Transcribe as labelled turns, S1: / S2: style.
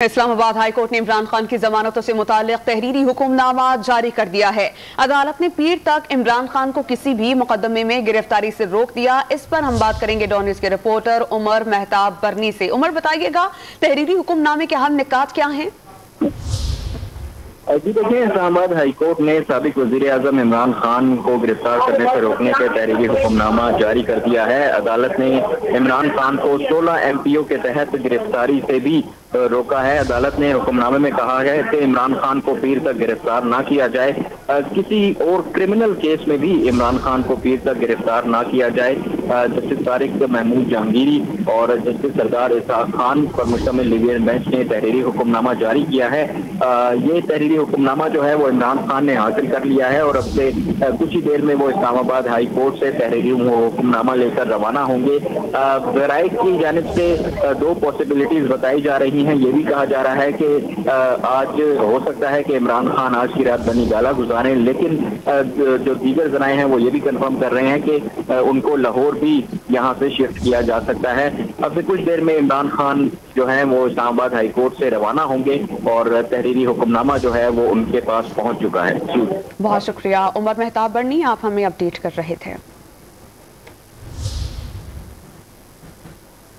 S1: Islamabad high court ने इमरान खान की जमानतों से मुतालिक तहरीरी हुक्मनामा जारी कर दिया है। अदालत ने पीर तक इमरान खान को किसी भी मुकदमे में गिरफ्तारी से रोक दिया। इस पर हम बात करेंगे डॉन न्यूज़ के रिपोर्टर उमर मेहताब बरनी से। उमर, बताइएगा तहरीरी हुक्मनामे के अहम निकात क्या हैं?
S2: जी देखिए, इस्लामाबाद हाई कोर्ट ने साबिक वजीर आजम इमरान खान को गिरफ्तार करने से रोकने के तहरीरी हुक्मनामा जारी कर दिया है। अदालत ने इमरान खान को 16 MPO के तहत गिरफ्तारी से भी रोका है। अदालत ने हुक्मनामे में कहा है कि इमरान खान को पीर तक गिरफ्तार ना किया जाए, किसी और क्रिमिनल केस में भी इमरान खान को पीर तक गिरफ्तार ना किया जाए। जस्टिस तारिक महमूद जहांगीरी और जस्टिस सरदार इसहाक खान पर मुश्तमिल लिवियन बेंच ने तहरीरी हुक्मनामा जारी किया है। ये तहरीरी हुक्मनामा जो है वो इमरान खान ने हासिल कर लिया है और अब से कुछ ही देर में वो इस्लामाबाद हाई कोर्ट से तहरीरी हुक्मनामा लेकर रवाना होंगे। ज़राए की जानिब से 2 पॉसिबिलिटीज बताई जा रही हैं। ये भी कहा जा रहा है कि आज हो सकता है कि इमरान खान आज की रात बनी गाला गुजारें, लेकिन जो दीगर ज़राए हैं वो ये भी कंफर्म कर रहे हैं कि उनको लाहौर भी यहाँ से शिफ्ट किया जा सकता है। अब से कुछ देर में इमरान खान जो है वो इस्लामाबाद हाई कोर्ट से रवाना होंगे और तहरीरी हुक्मनामा जो है वो उनके पास पहुंच चुका है।
S1: बहुत शुक्रिया उमर मेहताब बरनी, आप हमें अपडेट कर रहे थे।